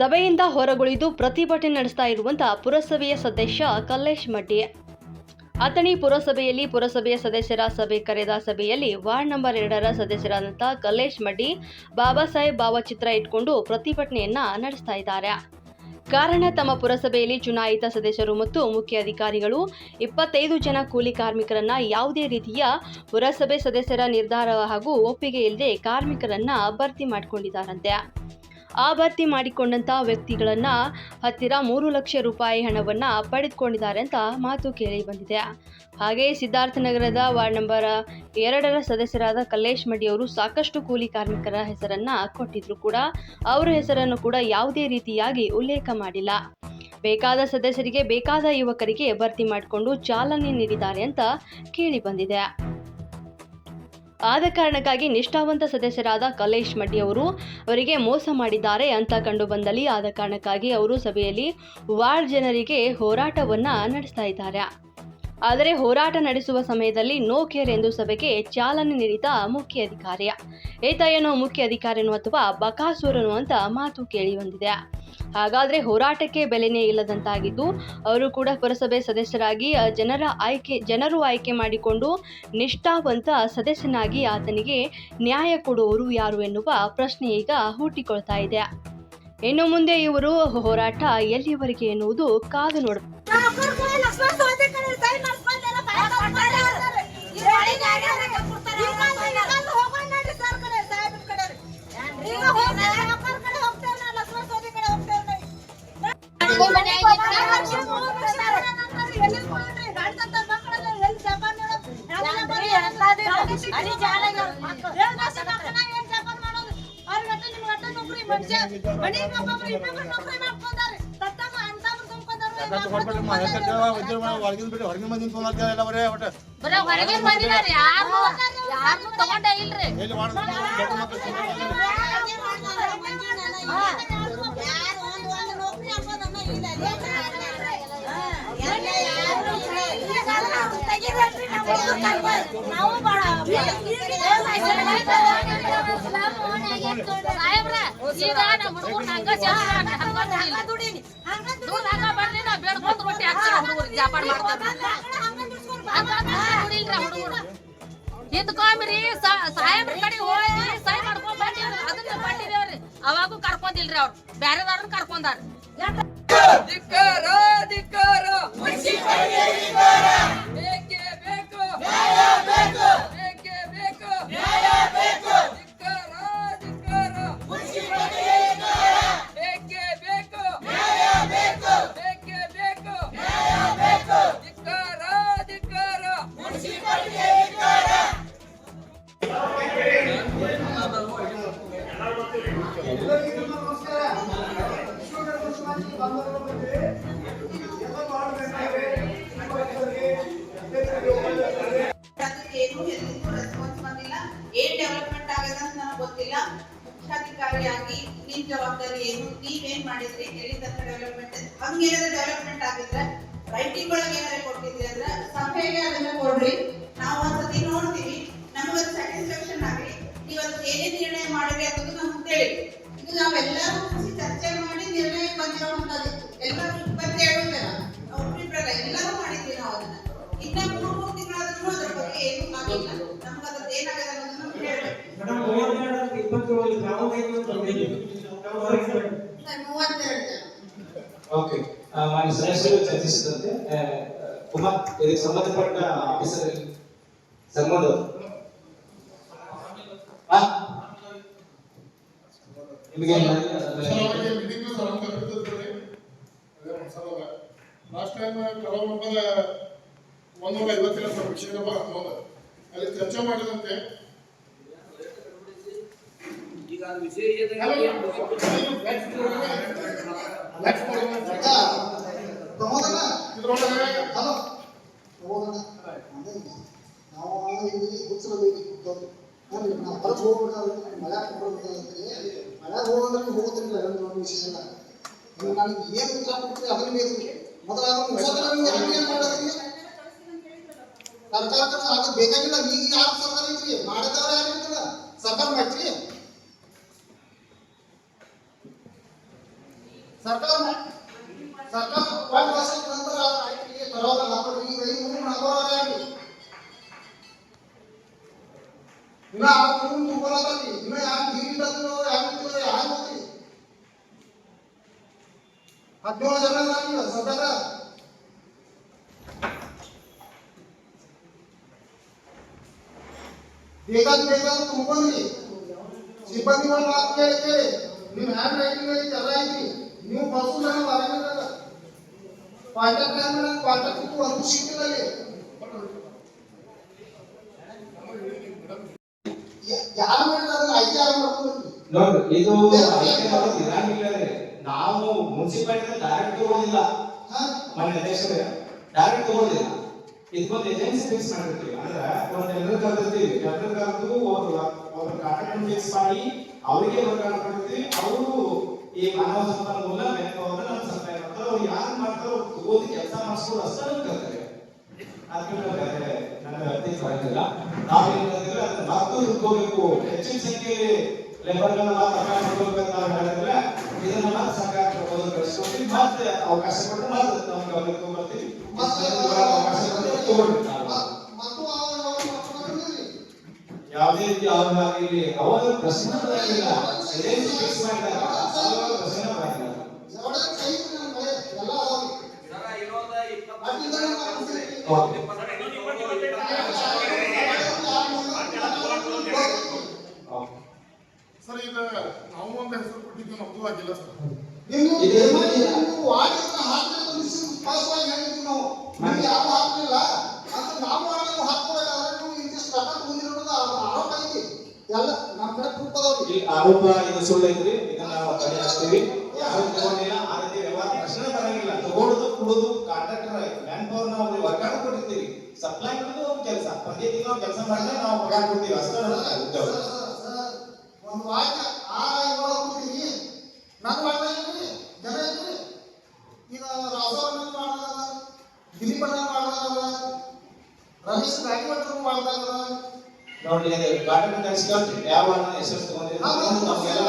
ಸಭೆಯಿಂದ ಹೊರಗುಳಿದು ಪ್ರತಿಭಟನೆ ನಡೆಸ್ತಾ ಇರುವಂತಹ ಪುರಸಭೆಯ ಸದಸ್ಯ ಕಲ್ಲೇಶ್ ಮಡ್ಡಿ. ಅಥಣಿ ಪುರಸಭೆಯಲ್ಲಿ ಪುರಸಭೆಯ ಸದಸ್ಯರ ಸಭೆ ಕರೆದ ಸಭೆಯಲ್ಲಿ ವಾರ್ಡ್ ನಂಬರ್ 2ರ ಸದಸ್ಯರಾದಂತಹ ಕಲ್ಲೇಶ್ ಮಡ್ಡಿ ಬಾಬಾ ಸಾಹೇಬ್ ಭಾವಚಿತ್ರ ಇಟ್ಕೊಂಡು ಪ್ರತಿಭಟನೆಯನ್ನ ನಡೆಸ್ತಾ ಇದ್ದಾರೆ. ಕಾರಣ, ತಮ್ಮ ಪುರಸಭೆಯಲ್ಲಿ ಚುನಾಯಿತ ಸದಸ್ಯರು ಮತ್ತು ಮುಖ್ಯ ಅಧಿಕಾರಿಗಳು 25 ಜನ ಕೂಲಿ ಕಾರ್ಮಿಕರನ್ನ ಯಾವುದೇ ರೀತಿಯ ಪುರಸಭೆ ಸದಸ್ಯರ ನಿರ್ಧಾರ ಹಾಗೂ ಒಪ್ಪಿಗೆ ಇಲ್ಲದೆ ಕಾರ್ಮಿಕರನ್ನ ಭರ್ತಿ ಮಾಡಿಕೊಂಡಿದ್ದಾರಂತೆ. ಆ ಭರ್ತಿ ಮಾಡಿಕೊಂಡಂತ ವ್ಯಕ್ತಿಗಳನ್ನ ಹತ್ತಿರ 3 ಲಕ್ಷ ರೂಪಾಯಿ ಹಣವನ್ನ ಪಡೆದುಕೊಂಡಿದ್ದಾರೆ ಅಂತ ಮಾತು ಕೇಳಿ ಬಂದಿದೆ. ಹಾಗೆ ಸಿದ್ಧಾರ್ಥನಗರದ ವಾರ್ಡ್ ನಂಬರ್ 2ರ ಸದಸ್ಯರಾದ ಕಲ್ಲೇಶ್ ಮಡ್ಡಿ ಅವರು ಸಾಕಷ್ಟು ಕೂಲಿ ಕಾರ್ಮಿಕರ ಹೆಸರನ್ನ ಕೊಟ್ಟಿದ್ರು ಕೂಡ ಅವರ ಹೆಸರನ್ನು ಕೂಡ ಯಾವುದೇ ರೀತಿಯಾಗಿ ಉಲ್ಲೇಖ ಮಾಡಿಲ್ಲ. ಬೇಕಾದ ಸದಸ್ಯರಿಗೆ ಬೇಕಾದ ಯುವಕರಿಗೆ ಭರ್ತಿ ಮಾಡಿಕೊಂಡು ಚಾಲನೆ ನೀಡಿದ್ದಾರೆ ಅಂತ ಕೇಳಿ ಬಂದಿದೆ. ಆದ ಕಾರಣಕ್ಕಾಗಿ ನಿಷ್ಠಾವಂತ ಸದಸ್ಯರಾದ ಕಲ್ಲೇಶ್ ಮಡ್ಡಿ ಅವರು ಅವರಿಗೆ ಮೋಸ ಮಾಡಿದ್ದಾರೆ ಅಂತ ಕಂಡು ಬಂದಲ್ಲಿ ಆದ ಕಾರಣಕ್ಕಾಗಿ ಅವರು ಸಭೆಯಲ್ಲಿ ವಾರ್ಡ್ ಜನರಿಗೆ ಹೋರಾಟವನ್ನ ನಡೆಸ್ತಾ ಇದ್ದಾರೆ. ಆದರೆ ಹೋರಾಟ ನಡೆಸುವ ಸಮಯದಲ್ಲಿ ನೋ ಕೇರ್ ಎಂದು ಸಭೆಗೆ ಚಾಲನೆ ನೀಡಿದ ಮುಖ್ಯ ಅಧಿಕಾರಿ ಈತ ಏನೋ ಮುಖ್ಯ ಅಧಿಕಾರಿನೋ ಅಥವಾ ಬಕಾಸೂರನು ಅಂತ ಮಾತು ಕೇಳಿ ಬಂದಿದೆ. ಹಾಗಾದ್ರೆ ಹೋರಾಟಕ್ಕೆ ಬೆಲೆನೇ ಇಲ್ಲದಂತಾಗಿದ್ದು ಅವರು ಕೂಡ ಪುರಸಭೆ ಸದಸ್ಯರಾಗಿ ಜನರು ಆಯ್ಕೆ ಮಾಡಿಕೊಂಡು ನಿಷ್ಠಾವಂತ ಸದಸ್ಯನಾಗಿ ಆತನಿಗೆ ನ್ಯಾಯ ಕೊಡುವವರು ಯಾರು ಎನ್ನುವ ಪ್ರಶ್ನೆ ಈಗ ಹುಟ್ಟಿಕೊಳ್ತಾ ಇದೆ. ಇನ್ನು ಮುಂದೆ ಇವರು ಹೋರಾಟ ಎಲ್ಲಿಯವರೆಗೆ ಎನ್ನುವುದು ಕಾದು ನೋಡಬೇಕು. ಅವಾಗೂ ಕರ್ಕೊಂಡಿಲ್ರಿ ಅವ್ರು ಬ್ಯಾರೆದವ್ರನ್ನ ಕರ್ಕೊಂಡಾರ. ಏನ್ ಡೆವಲಪ್ಮೆಂಟ್ ಆಗಿದೆ ಅಂತ ನನಗೆ ಗೊತ್ತಿಲ್ಲ. ಮುಖ್ಯಾಧಿಕಾರಿಯಾಗಿ ನಿಮ್ ಜವಾಬ್ದಾರಿ ಏನು, ನೀವೇನ್ ಮಾಡಿದ್ರಿ, ಎಲ್ಲಿ ತನಕ ಡೆವಲಪ್ಮೆಂಟ್, ಹಂಗೇನಾದ್ರೆ ಡೆವಲಪ್ಮೆಂಟ್ ಆಗಿದ್ರೆ ರೈಟಿಂಗ್ ಒಳಗೆ ಏನಾದ್ರೆ ಕೊಟ್ಟಿದ್ರಿ ಅಂದ್ರೆ ಸಭೆಗೆ ಅದನ್ನ ಕೊಡ್ರಿ. ನಾವು ಒಂದ್ಸತಿ ನೋಡ್ತೀವಿ, ನಮಗದು ಸ್ಯಾಟಿಸ್ಫ್ಯಾಕ್ಷನ್ ಆಗ್ಲಿ, ನೀವು ಅದಕ್ಕೆ ಏನೇನ್ ನಿರ್ಣಯ ಮಾಡಿರಿ ಅನ್ನೋದು ನಮ್ಗೆ ತಿಳಿ. ಇದು ನಾವೆಲ್ಲರೂ ಚರ್ಚೆ ಮಾಡಿ ನಿರ್ಣಯ ಬಂದಿರೋಂಥದ್ದು. ಎಲ್ಲರೂ 27 ಒಬ್ರಿಬ್ರಲ್ಲ ಎಲ್ಲರೂ ಮಾಡಿದ್ವಿ ನಾವು ಅದನ್ನ. ಇನ್ನ 3 ತಿಂಗಳಾದ್ರೂ ಅದ್ರ ಬಗ್ಗೆ ಏನು ಆಗಿಲ್ಲ. ನಮ್ಗೆ ಅದ್ರದ್ದು ಏನಾಗಿದೆ ಅನ್ನೋದನ್ನ ನಮ್ಗೆ ಹೇಳ್ಬೇಕು. ಓಕೆ, ಮಾನ್ಯ ಸದಸ್ಯರು ಚರ್ಚಿಸಿದಂತೆ ಕುಮಾರ್ ಇದಕ್ಕೆ ಸಂಬಂಧಪಟ್ಟ ಆಫೀಸರ್ ಸಂಬಂಧ ನಿಮಗೆ ಲಾಸ್ಟ್ ಟೈಮ್ ಕಲವೊಂಬದ 150 ವಿಷಯ ಅಲ್ಲಿ ಚರ್ಚೆ ಮಾಡಿದಂತೆ ಈಗ ವಿಷಯ ಸರ್ಕಾರ ಬೇಕಾಗಿಲ್ಲ. ಈಗ ಯಾರು ಸರ್ಕಾರ ಐತ್ರಿ, ಮಾಡಿದವ್ರ ಯಾರು ಇರ್ತದ ಸರ್ಕಾರ ಮಾಡ್ರಿ. ಸರ್ಕಾರ ಒಂದು ವರ್ಷದ ನಂತರ ಆಯ್ತು ತರೋದಲ್ಲ ಈಗ 5 ಆಗಲಿ ಇನ್ನ ಆ ತಗೊಳತಲ್ಲಿ ಇನ್ನ ಯಾಕೆ ಹೀಗಿದ್ದೋ ಯಾಕೆ ಯಾರು ಹೋಗ್ತೀವಿ 17 ಜನ ಆಗಿಲ್ಲ ಸದ್ಯದ ಬೇಕಾದ ತುಂಬ್ಕೊಂಡ್ರಿ ಸಿಬ್ಬಂದಿಗಳ ಮಾತು ಕೇಳಿ ನೀವು ಹ್ಯಾಂಡ್ ರೈಟಿಂಗ್ ಐತಿ ಎಲ್ಲ ಐತಿ ನೀವು ಬಸ್ಸು ಜನ ಬರಂಗಿಲ್ಲ ಕಾಂಟ್ಯಾಕ್ಟ್ ಒಂದು ಸಿಕ್ಕಿಲ್ಲ ಯಾರು ಮಾಡಿದ್ರೆ ಅದನ್ನ ಆಯ್ಕೆ ಯಾರು ಮಾಡ್ಕೊಂಡ್ರಿ ನೋಡ್ರಿ ಇದು ಆಯ್ಕೆ ಮಾಡೋದು ಇರಂಗಿಲ್ಲ ರೀ. ನಾವು ಮುನ್ಸಿಪಾಲಿಟಿ ಡೈರೆಕ್ಟ್ ತಗೊಳ್ಳೋದಿಲ್ಲ, ಮನೆ ಅಧ್ಯಕ್ಷರೇ ಡೈರೆಕ್ಟ್ ತಗೊಳ್ಳೋದಿಲ್ಲ. ಇದಕ್ಕೊಂದು ಏಜೆನ್ಸಿ ಫಿಕ್ಸ್ ಮಾಡಿರ್ತೀವಿ. ಅಂದ್ರೆ ಒಂದು ಟೆಂಡರ್ ಕರೆದಿರ್ತೀವಿ, ಟೆಂಡರ್ ಕರೆದು ಅವ್ರ ಕಾಂಟ್ರಾಕ್ಟ್ ಫಿಕ್ಸ್ ಮಾಡಿ ಅವರಿಗೆ ವರ್ಗಾವಣೆ ಮಾಡಿರ್ತೀವಿ. ಅವರು ಈ ಮಾನವ ಸಂಪನ್ಮೂಲ ಬೇಕಾದ್ರೆ ನಮ್ಮ ಸರ್ಕಾರ ಮಾಡ್ತಾರೆ. ಅವ್ರು ಯಾರು ಮಾಡ್ತಾರೋ ಅವ್ರು ತಗೋದು ಕೆಲಸ ಮಾಡಿಸೋದು ಅಷ್ಟೇ ಕರ್ತಾರೆ. ಅದಕ್ಕೆ ನನಗೆ ಅರ್ಥೈಸ್ ಆಗಿಲ್ಲ. ನಾವು ಏನ್ ಮಾಡಿದ್ರೆ ಅದನ್ನ ಮತ್ತು ದುಡ್ಕೋಬೇಕು, ಹೆಚ್ಚಿನ ಸಂಖ್ಯೆಯಲ್ಲಿ ಲೇಬರ್ಗಳನ್ನ ಮಾಡ್ಬೇಕಂತ ನಾವು ಹೇಳಿದ್ರೆ ಇದನ್ನ ಮತ್ತೆ ಸರ್ಕಾರ ಪ್ರಪೋಸಲ್ ಕಳಿಸ್ಕೊಡ್ತೀವಿ, ಮತ್ತೆ ಅವಕಾಶ ಕೊಟ್ಟು ಮತ್ತೆ ನಮ್ಗೆ ಅವ್ರಿಗೆ ತಗೊಳ್ತೀವಿ. ಅವಕಾಶ ಕೊಟ್ಟು ತಗೊಳ್ಬೇಕು. ಯಾವುದೇ ರೀತಿ ಅವ್ರನ್ನ ಇಲ್ಲಿ ಅವಾಗ ಪ್ರಶ್ನೆ ಬರಂಗಿಲ್ಲ. ಏಜೆನ್ಸಿ ಫಿಕ್ಸ್ ಮಾಡಿದಾಗ ಅವಾಗ ಪ್ರಶ್ನೆ ಬರಂಗಿಲ್ಲ. ಸರ್ ಈಗ ನಾವು ಒಂದು ಹೆಸರು ಕೊಟ್ಟಿದ್ದೀವಿ, ನಮ್ದು ಆಗಿಲ್ಲ ಸರ್. ಯಾವ ಹಾಕ್ಲಿಲ್ಲ ಅಂತ ನಾವು ಹಾಕ್ಕೋಬೇಕಾದ್ರೆ ಇಂತಿಷ್ಟು ರೊಕ್ಕ ತಗೊಂಡಿರೋದು ಆರೋಪ ಐತಿ. ಎಲ್ಲ ನಮ್ಮ ಕಡೆ ಪ್ರೂಫ್ ಅದಾವ್ರಿ. ಈ ಆರೋಪ ಇದು ಸುಳ್ಳು ಐತ್ರಿ. ಇದನ್ನ ನಾವು ತಡೆ ಹಾಕ್ತೀವಿ. ಯಾರು ತಗೊಂಡಿಲ್ಲ ಆ ರೀತಿ ವ್ಯವಹಾರ ಪ್ರಶ್ನೆ ಬರಂಗಿಲ್ಲ. ತಗೊಳ್ಳೋದು ಕೊಡೋದು ಕಾಂಟ್ರಾಕ್ಟರ್ ಮ್ಯಾನ್ ಪವರ್ ನಾವು ಅವ್ರಿಗೆ ವರ್ಗಾವಣೆ ಕೊಟ್ಟಿರ್ತೀವಿ. ಸಪ್ಲೈ ಮಾಡೋದು ಅವ್ರ ಕೆಲಸ. ಪ್ರತಿ ತಿಂಗಳು ಕೆಲಸ ಮಾಡಿದ್ರೆ ನಾವು ಪಗಾರ ಕೊಡ್ತೀವಿ ಅಷ್ಟೇ. ಒಂದು ವಾಕ್ಯ ಹೋಗ್ತೀವಿ ನಾನು ಮಾಡ್ತಾ ಇದ್ದೀನಿ ಜನ ಇದ್ರಿ. ಈಗ ರಾಜವನ್ನ ಮಾಡ್ದಾಗ ದಿಲೀಪಣ್ಣ ಮಾಡ್ದಾಗ ರಮೇಶ್ ರಾಯಗೌಡರು ಮಾಡ್ದಾಗ ನೋಡಿ ಗಾರ್ಡನ್ ಕಳಿಸ್ಕೊಂಡು ಯಾವ ಹೆಸರು ತಗೊಂಡಿದ್ದೀವಿ ನಮ್ಗೆಲ್ಲ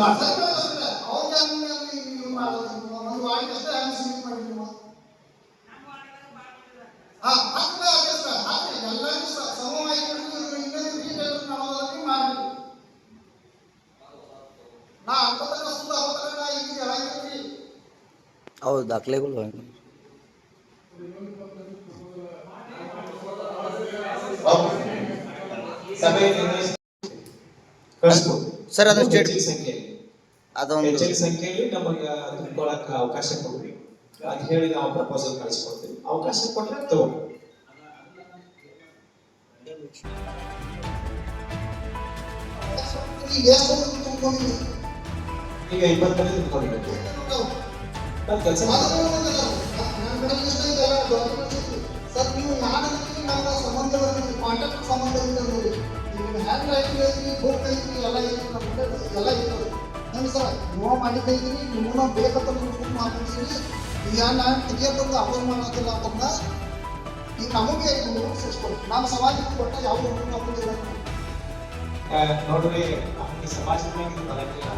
ಮಾಡ್ತಾರೆ. ಅವ್ರ ಒಂದು ವಾಕ್ಯ ಅಷ್ಟೇ ಸಬ್ಮಿಟ್ ಮಾಡಿದ್ವಿ. ಎಲ್ಲರಿಗೂ ಸಮವಾಗಿ ಮಾಡಿ ನಾ ಅಂತಂದ್ರೆ ಸುತ್ತ ಅವತರ ಈಗ ಹೇಳಂಗಿಲ್ರಿ. ಹೌದು ದಾಖಲೆಗಳು ಸಭೆ ಕಳಿಸ್ಬೋದು ಸರ್. ಅದು ಸ್ಟೇಟ್ ಅದೊಂದು ಹೆಚ್ಚಿನ ಸಂಖ್ಯೆಯಲ್ಲಿ ನಮಗೆ ತುಂಬಿಕೊಳ್ಳಕ್ಕೆ ಅವಕಾಶ ಕೊಡ್ರಿ ಅಂತ ಹೇಳಿ ನಾವು ಪ್ರಪೋಸಲ್ ಕಳಿಸ್ಕೊಡ್ತೀವಿ. ಅವಕಾಶ ಕೊಟ್ಟರೆ ತಗೊಳ್ಳಿ. ಈಗ 20 ಮಂದಿ ತುಂಬಿಕೊಳ್ಬೇಕು. ಕೆಲಸ ಸರ್ ನೀವು ಯಾರಿಗೆ ನಮ್ಮ ಸಂಬಂಧ ಕಾಂಟ್ಯಾಕ್ಟ್ ಸಂಬಂಧ ಇದೆ ನೋಡಿ. ಈಗ ಹ್ಯಾಂಡ್ ರೈಟಿಂಗ್ ಐತಿ, ಬುಕ್ ಐತಿ, ಎಲ್ಲ ಐತಿ, ನಮ್ಗೆ ಎಲ್ಲ ಇರ್ತದೆ. ಹೆಂಗೆ ಸರ್ ನೀವು ಮಾಡಿದ್ದೈತಿ, ನಿಮ್ಮನ್ನ ಬೇಕಂತ ನೀವು ಬುಕ್ ಮಾಡ್ಕೊಡ್ತೀವಿ. ಈಗ ನಾನು ಟಿಕೆಟ್ ಬಂದು ಅಪ್ಲೋಡ್ ಮಾಡೋದಿಲ್ಲ ಅಂತಂದ ಈಗ ನಮಗೆ ಸಿಕ್ಸ್ಕೊಡಿ. ನಮ್ಮ ಸಮಾಜಕ್ಕೆ ಕೊಟ್ಟ ಯಾವ ಹಾಕೋದಿಲ್ಲ. ನೋಡ್ರಿ ನಮಗೆ ಸಮಾಜದಲ್ಲಿ ಬರಂಗಿಲ್ಲ.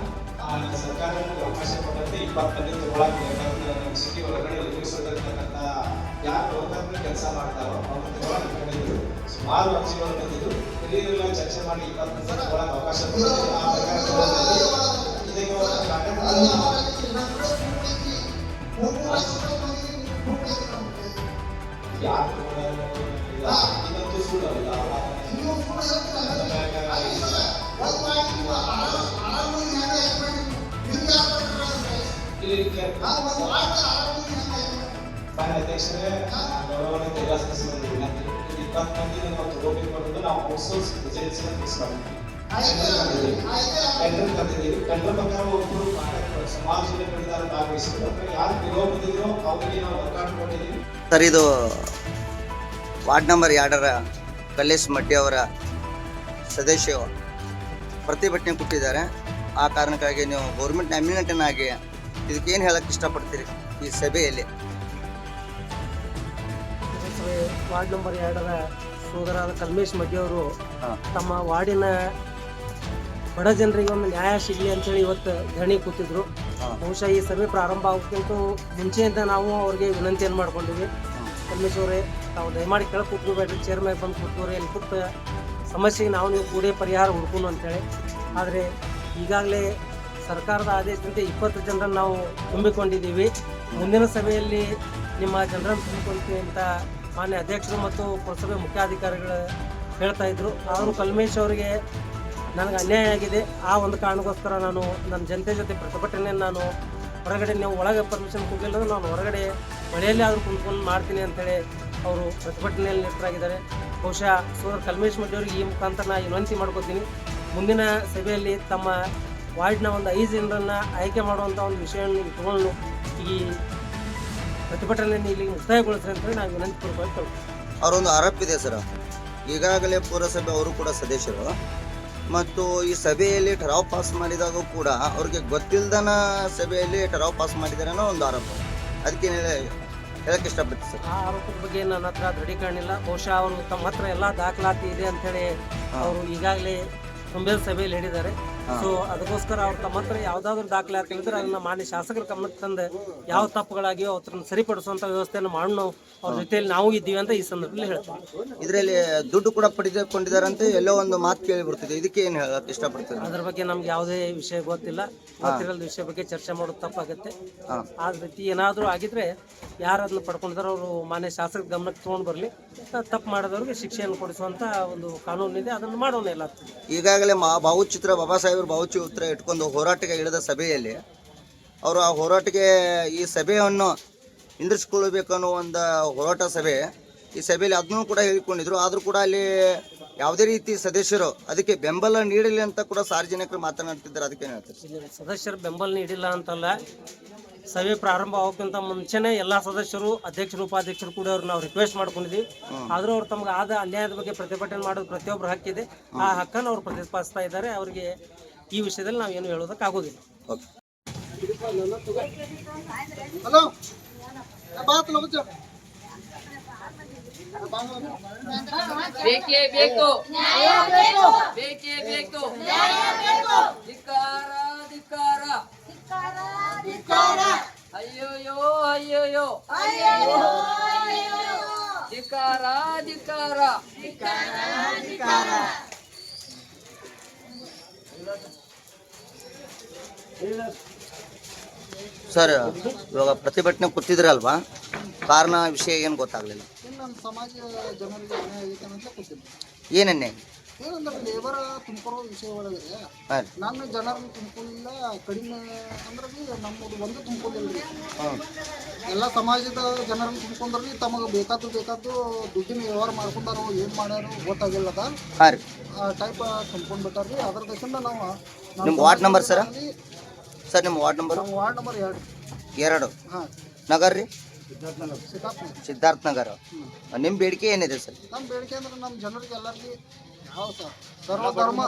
ಸರ್ಕಾರ ಅವಕಾಶ ಕೊಟ್ಟಂತೆ 20 ಮಂದಿ ತಗೊಳಕ್ಕೆ ಸಿಟಿ ಒಳಗಡೆ ನಿರ್ಮಿಸಿರ್ತಕ್ಕಂಥ ಯಾರು ಲೋಕಾತ್ಮ ಕೆಲಸ ಮಾಡ್ತಾರೋ ಅವ್ರನ್ನ ತಗೊಳಕ್ಕೆ ಹೇಳಿದ್ರು. ಸುಮಾರು ಅರ್ಜಿಗಳು ಬಂದಿದ್ದು. ಹಿರಿಯರೆಲ್ಲ ಚರ್ಚೆ ಮಾಡಿ 20 ಮಂದಿ ತಗೊಳಕ್ಕೆ ಅವಕಾಶ ಕೊಟ್ಟಿದ್ರು. ಆ ಪ್ರಕಾರ ಇದಕ್ಕೆ ಯಾರು ಇನ್ನೊಂದು ಸುಳ್ಳು ಅಲ್ಲ. ಅಧ್ಯಕ್ಷರೇ ಗೌರವನ ವಿನಂತಿ. 20 ಮಂದಿ ನಾವು ತಗೋಬೇಕು ಅನ್ನೋದು ನಾವು ಔಟ್ಸೋರ್ಸ್ ಏಜೆನ್ಸಿನ ಫಿಕ್ಸ್ ಮಾಡಿದ್ವಿ. ಟೆಂಡರ್ ಕರೆದಿದ್ದೀವಿ. ಟೆಂಡರ್ ಪ್ರಕಾರ ಒಬ್ಬರು ಕಾಂಟ್ರಾಕ್ಟ್ ಸಮಾಜದಲ್ಲಿ ಬೆಳೆದಾರ ಭಾಗವಹಿಸಿದ್ರು. ಯಾರು ವಿರೋಧ ಬಂದಿದ್ರು ಅವರಿಗೆ ನಾವು ವರ್ಗಾವಣೆ ಕೊಟ್ಟಿದ್ದೀವಿ. ಸರ್ ಇದು ವಾರ್ಡ್ ನಂಬರ್ 2ರ ಕಲ್ಲೇಶ್ ಮಡ್ಡಿ ಅವರ ಸದಸ್ಯ ಪ್ರತಿಭಟನೆ ಕೊಟ್ಟಿದ್ದಾರೆ. ಆ ಕಾರಣಕ್ಕಾಗಿ ನೀವು ಗೌರ್ಮೆಂಟ್ ನಾಮಿನೇಟನ್ನಾಗಿ ಇದಕ್ಕೇನು ಹೇಳಕ್ಕೆ ಇಷ್ಟಪಡ್ತೀರಿ ಈ ಸಭೆಯಲ್ಲಿ? ವಾರ್ಡ್ ನಂಬರ್ 2ರ ಸೋದರಾದ ಕಲ್ಮೇಶ್ ಮಡ್ಡಿ ಅವರು ತಮ್ಮ ವಾರ್ಡಿನ ಬಡ ಜನರಿಗೆ ಒಂದು ನ್ಯಾಯ ಸಿಗಲಿ ಅಂತೇಳಿ ಇವತ್ತು ಧರಣಿ ಕೂತಿದ್ರು. ಬಹುಶಃ ಈ ಸಭೆ ಪ್ರಾರಂಭ ಆಗೋಕ್ಕಿಂತ ಮುಂಚೆಯಿಂದ ನಾವು ಅವ್ರಿಗೆ ವಿನಂತಿಯನ್ನು ಮಾಡ್ಕೊಂಡಿವಿ. ಕಲ್ಮೇಶ್ ಅವರೇ, ತಾವು ದಯಮಾಡಿ ಕೆಳಗೆ ಕೂತ್ಕೋಬೇಡ್ರಿ, ಚೇರ್ ಮೇಲೆ ಬಂದು ಕೂತ್ಕೋರಿ, ಅಲ್ಲಿ ಕೂತ ಸಮಸ್ಯೆಗೆ ನಾವು ನೀವು ಕೂಡೇ ಪರಿಹಾರ ಹುಡ್ಕೊಂಡು ಅಂತೇಳಿ. ಆದರೆ ಈಗಾಗಲೇ ಸರ್ಕಾರದ ಆದೇಶದಂತೆ 20 ಜನರನ್ನು ನಾವು ತುಂಬಿಕೊಂಡಿದ್ದೀವಿ. ಮುಂದಿನ ಸಭೆಯಲ್ಲಿ ನಿಮ್ಮ ಜನರನ್ನು ತುಂಬಿಕೊಳ್ತೀವಿ ಅಂತ ಮಾನ್ಯ ಅಧ್ಯಕ್ಷರು ಮತ್ತು ಪುರಸಭೆ ಮುಖ್ಯಾಧಿಕಾರಿಗಳು ಹೇಳ್ತಾ ಇದ್ರು. ಆದರೂ ಕಲ್ಮೇಶ್ ಅವರಿಗೆ ನನಗೆ ಅನ್ಯಾಯ ಆಗಿದೆ, ಆ ಒಂದು ಕಾರಣಕ್ಕೋಸ್ಕರ ನಾನು ನನ್ನ ಜನತೆ ಜೊತೆ ಪ್ರತಿಭಟನೆಯನ್ನು ನಾನು ಹೊರಗಡೆ, ನೀವು ಒಳಗೆ ಪರ್ಮಿಷನ್ ಕೊಡಲಿಲ್ಲ ನಾನು ಹೊರಗಡೆ ಮಳೆಯಲ್ಲಿ ಆದರೂ ಕುಂತ್ಕೊಂಡು ಮಾಡ್ತೀನಿ ಅಂತೇಳಿ ಅವರು ಪ್ರತಿಭಟನೆಯಲ್ಲಿ ನಿರತರಾಗಿದ್ದಾರೆ. ಬಹುಶಃ ಸೋದರ ಕಲ್ಮೇಶ್ ಮಡ್ಡಿ ಅವರಿಗೆ ಈ ಮುಖಾಂತರ ನಾನು ವಿನಂತಿ ಮಾಡ್ಕೋತೀನಿ, ಮುಂದಿನ ಸಭೆಯಲ್ಲಿ ತಮ್ಮ ವಾರ್ಡ್ನ ಒಂದು 5 ಜನರನ್ನು ಆಯ್ಕೆ ಮಾಡುವಂಥ ಒಂದು ವಿಷಯವನ್ನು ಇಟ್ಕೊಂಡು ಈ ಪ್ರತಿಭಟನೆಯನ್ನು ಇಲ್ಲಿ ಮುಕ್ತಾಯಗೊಳಿಸ್ರಿ ಅಂತೇಳಿ ನಾನು ವಿನಂತಿ ಪೂರ್ವಕವಾಗಿ ಅವರೊಂದು ಆರೋಪ ಇದೆ ಸರ್. ಈಗಾಗಲೇ ಪುರಸಭೆ ಅವರು ಕೂಡ ಸದಸ್ಯರು ಮತ್ತು ಈ ಸಭೆಯಲ್ಲಿ ಠರಾವ್ ಪಾಸ್ ಮಾಡಿದಾಗ ಕೂಡ ಅವ್ರಿಗೆ ಗೊತ್ತಿಲ್ಲದನ ಸಭೆಯಲ್ಲಿ ಠರಾವ್ ಪಾಸ್ ಮಾಡಿದ್ದಾರೆ ಅನ್ನೋ ಒಂದು ಆರೋಪ. ಅದಕ್ಕೆ ಹೇಳಕ್ಕೆ ಇಷ್ಟಪಡ್ತೀನಿ ಸರ್. ಆ ಆರೋಪದ ಬಗ್ಗೆ ನನ್ನ ಹತ್ರ ದೃಢೀಕರಣ ಇಲ್ಲ. ಬಹುಶಃ ಅವರು ತಮ್ಮ ಹತ್ರ ಎಲ್ಲ ದಾಖಲಾತಿ ಇದೆ ಅಂತೇಳಿ ಅವರು ಈಗಾಗಲೇ ತುಂಬಿದ ಸಭೆಯಲ್ಲಿ ಹೇಳಿದ್ದಾರೆ. ಸೊ ಅದಕ್ಕೋಸ್ಕರ ಅವ್ರು ತಮ್ಮ ಹತ್ರ ಯಾವುದಾದ್ರೂ ದಾಖಲಾತಿ ಇದ್ರೆ ಅದನ್ನ ಮಾನ್ಯ ಶಾಸಕರ ಗಮನಕ್ಕೆ ತಂದು ಯಾವ ತಪ್ಪುಗಳಾಗಿಯೋ ಅವ್ರನ್ನ ಸರಿಪಡಿಸುವಂಥ ವ್ಯವಸ್ಥೆಯನ್ನು ಮಾಡೋಣ ಅವ್ರ ಜೊತೆಯಲ್ಲಿ ನಾವು ಇದ್ದೀವಿ ಅಂತ ಈ ಸಂದರ್ಭದಲ್ಲಿ ಹೇಳ್ತೀನಿ. ಇದರಲ್ಲಿ ದುಡ್ಡು ಕೂಡ ಪಡೆದುಕೊಂಡಿದ್ದಾರಂತೆ ಎಲ್ಲೋ ಒಂದು ಮಾತು ಕೇಳಿ ಬರ್ತಿದೆ, ಇದಕ್ಕೆ ಏನು ಹೇಳಕ್ಕೆ ಇಷ್ಟಪಡ್ತೀವಿ? ಅದ್ರ ಬಗ್ಗೆ ನಮ್ಗೆ ಯಾವುದೇ ವಿಷಯ ಗೊತ್ತಿಲ್ಲ. ಗೊತ್ತಿರೋ ವಿಷಯ ಬಗ್ಗೆ ಚರ್ಚೆ ಮಾಡೋದು ತಪ್ಪಾಗುತ್ತೆ. ಆ ರೀತಿ ಏನಾದರೂ ಆಗಿದ್ರೆ ಯಾರು ಅದನ್ನ ಪಡ್ಕೊಂಡಿದಾರೋ ಅವರು ಮಾನ್ಯ ಶಾಸಕರ ಗಮನಕ್ಕೆ ತೊಗೊಂಡು ಬರಲಿ. ತಪ್ಪು ಮಾಡಿದವ್ರಿಗೆ ಶಿಕ್ಷೆಯನ್ನು ಕೊಡಿಸುವಂಥ ಒಂದು ಕಾನೂನಿದೆ, ಅದನ್ನು ಮಾಡೋಣ ಎಲ್ಲ. ಈಗಾಗಲೇ ಭಾವಚಿತ್ರ ಬಾಬಾ ಸಾಹೇಬ್ರ ಭಾವಚಿತ್ರ ಇಟ್ಕೊಂಡು ಹೋರಾಟಕ್ಕೆ ಇಳಿದ ಸಭೆಯಲ್ಲಿ ಅವರು ಆ ಹೋರಾಟಕ್ಕೆ ಈ ಸಭೆಯನ್ನು ನಿಂದಿರಿಸಿಕೊಳ್ಳಬೇಕು ಅನ್ನೋ ಒಂದು ಹೋರಾಟ ಸಭೆ, ಈ ಸಭೆಯಲ್ಲಿ ಅದನ್ನೂ ಕೂಡ ಹೇಳಿಕೊಂಡಿದ್ರು. ಆದರೂ ಕೂಡ ಅಲ್ಲಿ ಯಾವುದೇ ರೀತಿ ಸದಸ್ಯರು ಅದಕ್ಕೆ ಬೆಂಬಲ ನೀಡಲಿ ಅಂತ ಕೂಡ ಸಾರ್ವಜನಿಕರು ಮಾತನಾಡ್ತಿದ್ದಾರೆ. ಅದಕ್ಕೆ ಹೇಳ್ತಾರೆ ಸದಸ್ಯರು ಬೆಂಬಲ ನೀಡಿಲ್ಲ ಅಂತಲ್ಲ, ಸಭೆ ಪ್ರಾರಂಭ ಆಗೋಕ್ಕಿಂತ ಮುಂಚೆನೇ ಎಲ್ಲ ಸದಸ್ಯರು, ಅಧ್ಯಕ್ಷರು, ಉಪಾಧ್ಯಕ್ಷರು ಕೂಡ ಅವ್ರು ನಾವು ರಿಕ್ವೆಸ್ಟ್ ಮಾಡ್ಕೊಂಡಿದ್ವಿ. ಆದರೂ ಅವ್ರು ತಮ್ಗೆ ಆದ ಅನ್ಯಾಯದ ಬಗ್ಗೆ ಪ್ರತಿಭಟನೆ ಮಾಡೋದು ಪ್ರತಿಯೊಬ್ಬರ ಹಕ್ಕಿದೆ. ಆ ಹಕ್ಕನ್ನು ಅವ್ರು ಪ್ರತಿಪಾದಿಸ್ತಾ ಇದ್ದಾರೆ. ಅವರಿಗೆ ಈ ವಿಷಯದಲ್ಲಿ ನಾವೇನು ಹೇಳೋದಕ್ಕಾಗೋದಿಲ್ಲ. ಹಲೋ ಬಾತ್ ಬೇಕೇ ಬೇಕು, ಬೇಕೇ ಬೇಕು, ಧಿಕ್ಕಾರ ಧಿಕ್ಕಾರ, ಅಯ್ಯೋಯ್ಯೋ ಅಯ್ಯೋಯ್ಯೋ, ಧಿಕ್ಕಾರ ಧಿಕ್ಕಾರ. ಸರ್, ಇವಾಗ ಪ್ರತಿಭಟನೆ ಕೂತಿದ್ರಲ್ವಾ, ಕಾರಣ ವಿಷಯ ಏನು ಗೊತ್ತಾಗಲಿಲ್ಲ. ನಮ್ಮ ಸಮಾಜ ಜನರಿಗೆ ಅನ್ಯಾಯ ಆಗೈತೆ ಅಂತ ಕೂತಿದ್ದೆ. ಏನನ್ನೇ ಏನಂದ್ರೆ ಲೇಬರ್ ತುಂಬಿಕೊಳ್ಳೋ ವಿಷಯ ಒಳಗೆ ನನ್ನ ಜನರನ್ನು ತುಂಬಿಕೊಂಡಿಲ್ಲ, ಕಡಿಮೆ ಅಂದ್ರೆ ನಮ್ಮದು ಒಂದು ತುಂಬಿಕೊಂಡಿಲ್ಲ. ಎಲ್ಲ ಸಮಾಜದ ಜನರನ್ನು ತುಂಬಿಕೊಂಡ್ರಿ, ತಮಗೆ ಬೇಕಾದ್ದು ದುಡ್ಡಿನ ವ್ಯವಹಾರ ಮಾಡ್ಕೊಂಡಾರೋ ಏನು ಮಾಡ್ಯಾರೋ ಗೊತ್ತಾಗಿಲ್ಲದ ಆ ಟೈಪ್ ತುಂಬ್ಕೊಂಡ್ಬಿಟ್ಟಾರ್ರಿ. ಅದ್ರ ದೇಶದಿಂದ ನಾವು ನಿಮ್ಮ ವಾರ್ಡ್ ನಂಬರ್ ಸರ್? ಸರ್ ನಿಮ್ಮ ವಾರ್ಡ್ ನಂಬರ್? ನಮ್ಮ ವಾರ್ಡ್ ನಂಬರ್ 2. ಹಾಂ, ನಗರ ರೀ? ಸಿದ್ಧಾರ್ಥ ನಗರ. ನಿಮ್ಮ ಬೇಡಿಕೆ ಏನಿದೆ ಸರ್? ನಮ್ಮ ಬೇಡಿಕೆ ಅಂದ್ರೆ ನಮ್ಮ ಜನರಿಗೆ ಎಲ್ಲರಿಗೆ ಯಾವ ಸರ್ವ ಧರ್ಮ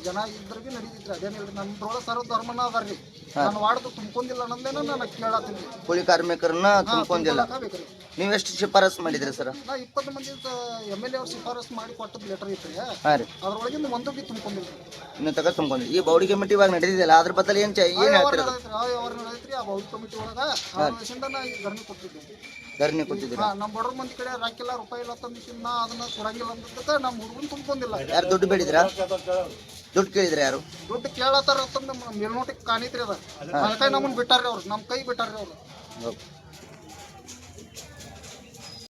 ಜನ ಇದ್ರಿಗೆ ನಡೀತಿದ್ರಿ. ಅದೇನಿಲ್ಲ, ನಮ್ದ್ರೊಳಗೆ ಸರ್ವ ಧರ್ಮನ ಅದಾರ್ರಿ. ನಾನು ವಾಡ್ದು ತುಂಬ್ಕೊಂಡಿಲ್ಲ ಅನ್ನೋದೇನೋ ನಾನು ಕೇಳತ್ತೀನಿ. ಕೂಲಿ ಕಾರ್ಮಿಕರನ್ನ ತುಂಬ್ಕೊಂಡಿಲ್ಲ. ನೀವು ಎಷ್ಟು ಶಿಫಾರಸು ಮಾಡಿದ್ರಿ ಸರ್? ನಾ 20 ಮಂದಿ MLA ಅವ್ರು ಶಿಫಾರಸು ಮಾಡಿ ಕೊಟ್ಟದ್ದು ಲೆಟರ್ ಐತ್ರಿ. ಅದ್ರೊಳಗಿಂದ ಒಂದು ಬಿ ತುಂಬ್ಕೊಂಡಿಲ್ಲ. ಇನ್ನು ತಗ ತುಂಬ್ಕೊಂಡ್ರಿ. ಈ ಬೌಡಿ ಕಮಿಟಿ ಇವಾಗ ನಡೆದಿಲ್ಲ, ಅದ್ರ ಬದಲು ಏನು ಹೇಳ್ತೀರಿ? ಅವ್ರು ನಡೆದ್ರಿ ಆ ಬೌಡಿ ಕಮಿಟಿ ಒಳಗೆ ನಾ ಈಗ ಧರಣಿ ಕೊಟ್ಟಿದ್ದೆ. ಧರಣಿ ಕೊಟ್ಟಿದ್ದೀರಾ? ನಮ್ಮ ಬಡವ್ರ ಮಂದಿ ಕಡೆ ರಾಕಿಲ್ಲ, ರೂಪಾಯಿ ಇಲ್ಲ ತಂದು ನಾ ಅದನ್ನ ಕೊಡಂಗಿಲ್ಲ ಅಂತ ನಮ್ಮ ಹುಡುಗನ್ ತುಂಬ್ಕೊಂಡಿಲ್ಲ. ಯಾರು ದುಡ್ಡು ಬೇಡಿದ್ರಾ? ದುಡ್ಡು ಕೇಳಿದ್ರೆ ಯಾರು? ದುಡ್ಡು ಕೇಳತ್ತಾರ ಮೇಲ್ನೋಟಕ್ಕೆ ಕಾಣಿತ್ರಿ ಅದ. ಅದಕ್ಕಾಗಿ ನಮ್ಮನ್ನ ಬಿಟ್ಟಾರ್ರಿ ಅವ್ರು, ನಮ್ಮ ಕೈ ಬಿಟ್ಟಾರ್ರಿ ಅವ್ರು.